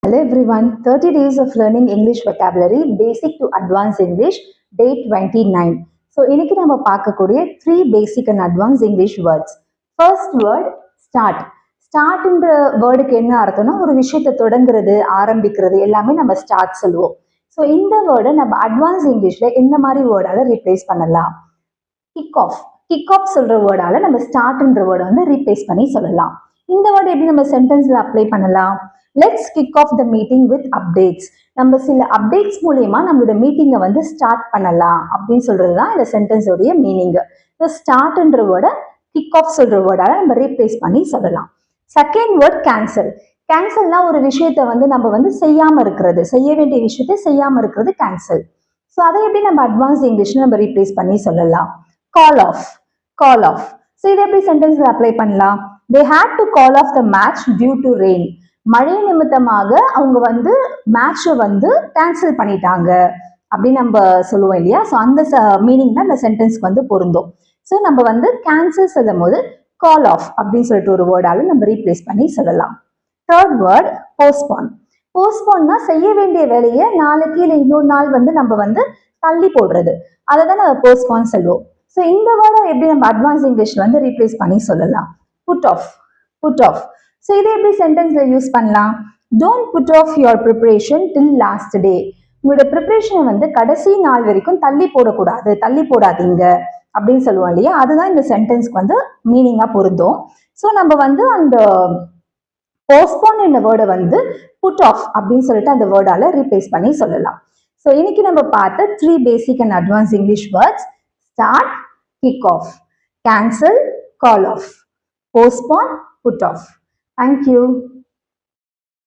Hello everyone, 30 days of learning English vocabulary, basic to advanced English, day 29. So, இன்னைக்கு நம்ம பார்க்கக்கூடிய 3 basic and advanced English words. First word, start. ஸ்டார்ட்ன்ற வேர்டுக்கு என்ன அர்த்தம்னா ஒரு விஷயத்தை தொடங்குறது, ஆரம்பிக்கிறது எல்லாமே நம்ம ஸ்டார்ட் சொல்லுவோம். ஸோ இந்த வேர்டை நம்ம அட்வான்ஸ் இங்கிலீஷ்ல எந்த மாதிரி வேர்டால ரீப்ளேஸ் பண்ணலாம்? Kick of. கிக் ஆஃப் சொல்ற வேர்டால நம்ம ஸ்டார்ட்ன்ற வேர்டை வந்து ரீப்ளேஸ் பண்ணி சொல்லலாம். இந்த வேர்டு எப்படி நம்ம சென்டென்ஸ்ல அப்ளை பண்ணலாம்? Let's kick off the meeting with updates. நம்ம சில அப்டேட்ஸ் மூலியமா நம்மளோட மீட்டிங்கை வந்து ஸ்டார்ட் பண்ணலாம் அப்படின்னு சொல்றது தான் இந்த சென்டென்ஸோடைய மீனிங். ஸ்டார்ட்ன்ற வேர்டை கிக் ஆஃப் சொல்ற வேர்டால நம்ம ரீப்ளேஸ் பண்ணி சொல்லலாம். Second word cancel. கேன்சல்னா ஒரு விஷயத்த வந்து நம்ம வந்து செய்யாம இருக்கிறது, செய்ய வேண்டிய விஷயத்த செய்யாம இருக்கிறது கேன்சல். ஸோ அதை எப்படி நம்ம அட்வான்ஸ் இங்கிலீஷ்ல நம்ம ரீப்ளேஸ் பண்ணி சொல்லலாம்? Call off. Call off. So இதை எப்படி சென்டென்ஸ்ல அப்ளை பண்ணலாம்? They had to call off the match due to rain. மழை நிமித்தமாக அவங்க வந்து மேட்சை வந்து கேன்சல் பண்ணிட்டாங்க அப்படின்னு நம்ம சொல்லுவோம் இல்லையா? ஸோ அந்த மீனிங் தான் இந்த சென்டென்ஸ்க்கு வந்து பொருந்தும். ஸோ நம்ம வந்து கேன்சல் சொல்லும் போது கால் ஆஃப் அப்படின்னு சொல்லிட்டு ஒரு வேர்டால நம்ம ரீப்ளேஸ் பண்ணி சொல்லலாம். Third word postpone. போஸ்ட்போன்னா செய்ய வேண்டிய வேலையை நாளைக்கு இல்லை இன்னொரு நாள் வந்து நம்ம வந்து தள்ளி போடுறது, அதை தான் நம்ம போஸ்ட்போன் சொல்லுவோம். ஸோ இந்த வேர்டை எப்படி நம்ம அட்வான்ஸ் இங்கிலீஷ்ல வந்து ரீப்ளேஸ் பண்ணி சொல்லலாம்? Put off. Put off. So இதை எப்படி சென்டென்ஸ்ல யூஸ் பண்ணலாம்? Don't put off your preparation till last day. உங்களோட ப்ரிப்பரேஷனை வந்து கடைசி நாள் வரைக்கும் தள்ளி போடக்கூடாது, தள்ளி போடாதீங்க அப்படின்னு சொல்லுவோம் இல்லையா? அதுதான் இந்த சென்டென்ஸ்க்கு வந்து மீனிங்கா பொருந்தும். ஸோ நம்ம வந்து அந்த போஸ்ட்போன் என்ற வேர்டை வந்து புட் ஆஃப் அப்படின்னு சொல்லிட்டு அந்த வேர்டால ரீப்ளேஸ் பண்ணி சொல்லலாம். ஸோ இன்னைக்கு நம்ம பார்த்த 3 basic and advance English words: start, kick off, cancel, call off, postpone, put off. Thank you.